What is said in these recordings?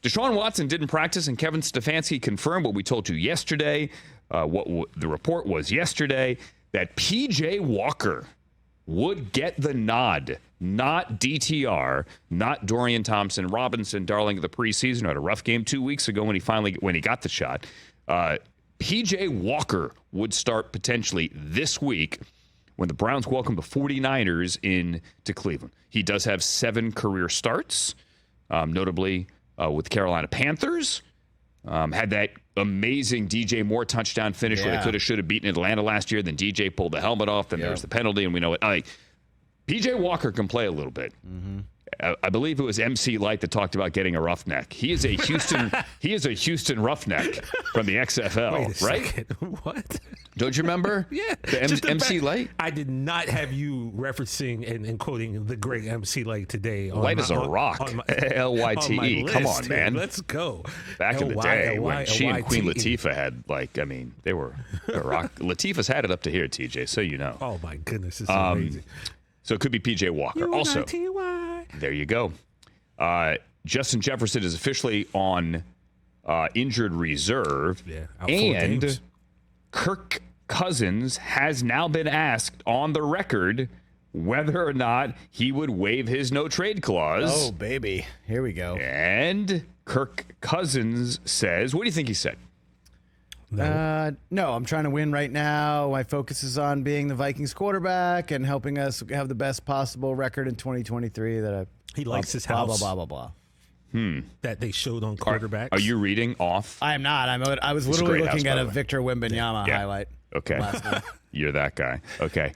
Deshaun Watson didn't practice, and Kevin Stefanski confirmed what we told you yesterday, the report was yesterday, that P.J. Walker would get the nod, not DTR, not Dorian Thompson-Robinson, darling of the preseason, who had a rough game 2 weeks ago when he got the shot. P.J. Walker would start potentially this week when the Browns welcome the 49ers into Cleveland. He does have 7 career starts, notably with the Carolina Panthers. Had that amazing DJ Moore touchdown finish where they could have, should have beaten Atlanta last year. Then DJ pulled the helmet off. Then there was the penalty, and we know it. P.J. Walker can play a little bit. Mm-hmm. I believe it was MC Light that talked about getting a roughneck. He is a Houston roughneck from the XFL, right? Second. What? Don't you remember? Yeah. The MC Light? I did not have you referencing and quoting the great MC Light today. Light as a rock. L-Y-T-E. Come on, man. Let's go. Back in the day when she and Queen Latifah had, they were rock. Latifah's had it up to here, TJ, so you know. Oh, my goodness. It's amazing. So it could be P.J. Walker. Also, there you go. Justin Jefferson is officially on injured reserve. Yeah, and Kirk Cousins has now been asked on the record whether or not he would waive his no-trade clause. Oh, baby. Here we go. And Kirk Cousins says, what do you think he said? No, I'm trying to win right now. My focus is on being the Vikings quarterback and helping us have the best possible record in 2023. He likes his house. Blah, blah, blah, blah. That they showed on quarterbacks. Are you reading off? I am not. I was literally looking at a Victor Wembanyama highlight. Okay. You're that guy. Okay.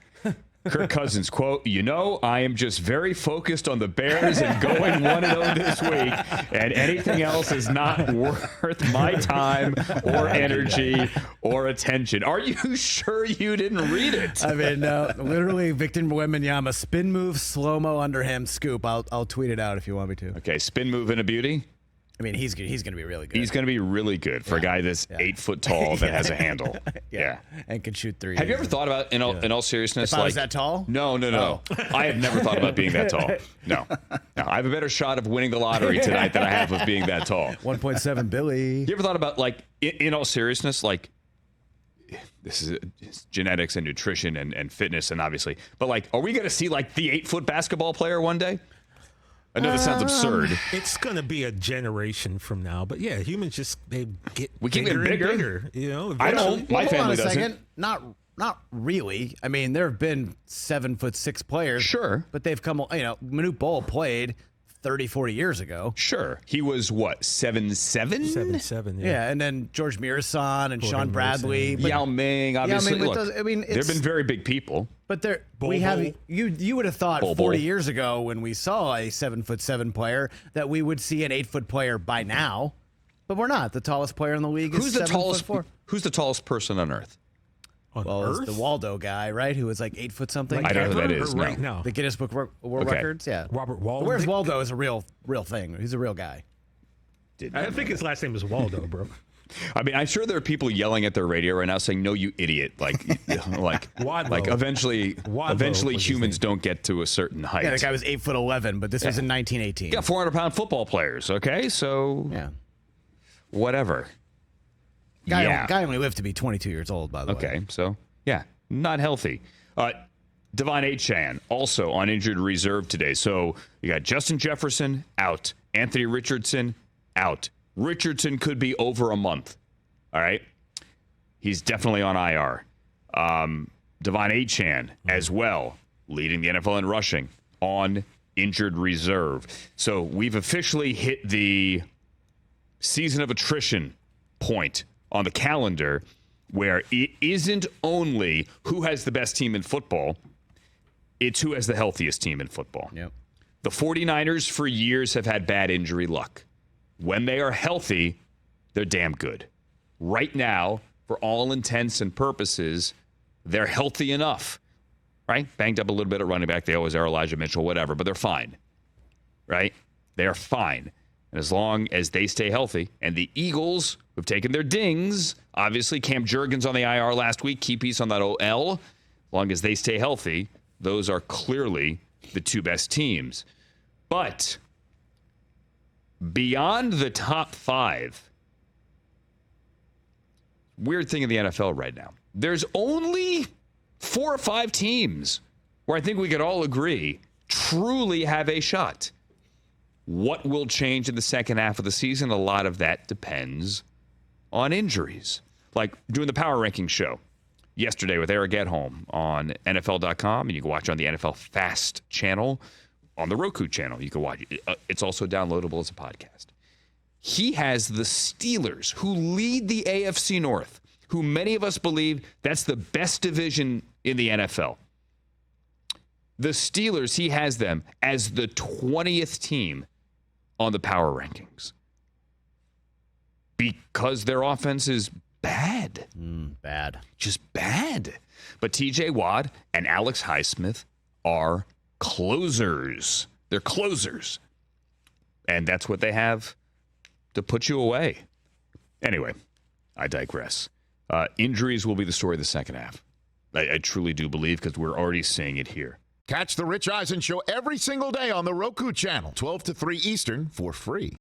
Kirk Cousins, quote, I am just very focused on the Bears and going 1-0 this week, and anything else is not worth my time or energy or attention. Are you sure you didn't read it? I mean, literally Victor Wembanyama, spin move, slow-mo under him, scoop. I'll tweet it out if you want me to. Okay, spin move and a beauty? I mean, he's going to be really good. He's going to be really good for a guy that's 8 foot tall that has a handle. Yeah. And can shoot threes. Have you ever thought about, in all seriousness, if I was that tall? No. Oh. I have never thought about being that tall. No. I have a better shot of winning the lottery tonight than I have of being that tall. 1.7 Billy. You ever thought about, in all seriousness, this is genetics and nutrition and fitness and obviously, but are we going to see the 8-foot basketball player one day? I know this sounds absurd. It's going to be a generation from now, but yeah, humans they get we keep bigger getting bigger. And bigger. I don't. My family doesn't. Second. Not really. I mean, there have been 7'6" players. Sure, but they've come. Manute Bol played 30, 40 years ago. Sure, he was what 7'7"? 7'7". Yeah, and then George Mirasan and Sean Bradley, Yao Ming. Obviously, they've been very big people. But you would have thought 40 years ago when we saw a 7'7" player that we would see an 8-foot player by now, but we're not. The tallest player in the league is 7'4". Who's the tallest person on earth? It's the Waldo guy, right? Who was 8 foot something. I don't know who that is. Right now, the Guinness Book World Records. Yeah, Robert Waldo. Where's Waldo? Is a real thing. He's a real guy. I think his last name is Waldo, bro. I mean, I'm sure there are people yelling at their radio right now saying, "No, you idiot!" Eventually humans don't get to a certain height. Yeah, the guy was 8'11", but this was in 1918. Yeah, 400-pound football players. Okay, so whatever. Guy only lived to be 22 years old, by the way. Okay, so not healthy. Devon Achane also on injured reserve today. So you got Justin Jefferson out, Anthony Richardson out. Richardson could be over a month. All right. He's definitely on IR. Devon Achane as well, leading the NFL in rushing on injured reserve. So we've officially hit the season of attrition point on the calendar where it isn't only who has the best team in football, it's who has the healthiest team in football. Yep. The 49ers for years have had bad injury luck. When they are healthy, they're damn good. Right now, for all intents and purposes, they're healthy enough, right? Banged up a little bit at running back. They always are, Elijah Mitchell, whatever, but they're fine, right? They're fine. And as long as they stay healthy, and the Eagles, who've taken their dings, obviously Cam Jurgens on the IR last week, key piece on that OL, as long as they stay healthy, those are clearly the two best teams. But beyond the top 5, weird thing in the NFL right now. There's only 4 or 5 teams where I think we could all agree truly have a shot. What will change in the second half of the season? A lot of that depends on injuries. Like doing the power ranking show yesterday with Eric Edholm on NFL.com, and you can watch it on the NFL Fast channel, on the Roku channel. You can watch it. It's also downloadable as a podcast. He has the Steelers, who lead the AFC North, who many of us believe that's the best division in the NFL. The Steelers, he has them as the 20th team on the power rankings because their offense is bad. Bad. Just bad. But TJ Watt and Alex Highsmith are closers. They're closers. And that's what they have to put you away. Anyway, I digress. Injuries will be the story of the second half. I truly do believe, because we're already seeing it here. Catch the Rich Eisen Show every single day on the Roku channel, 12 to 3 Eastern, for free.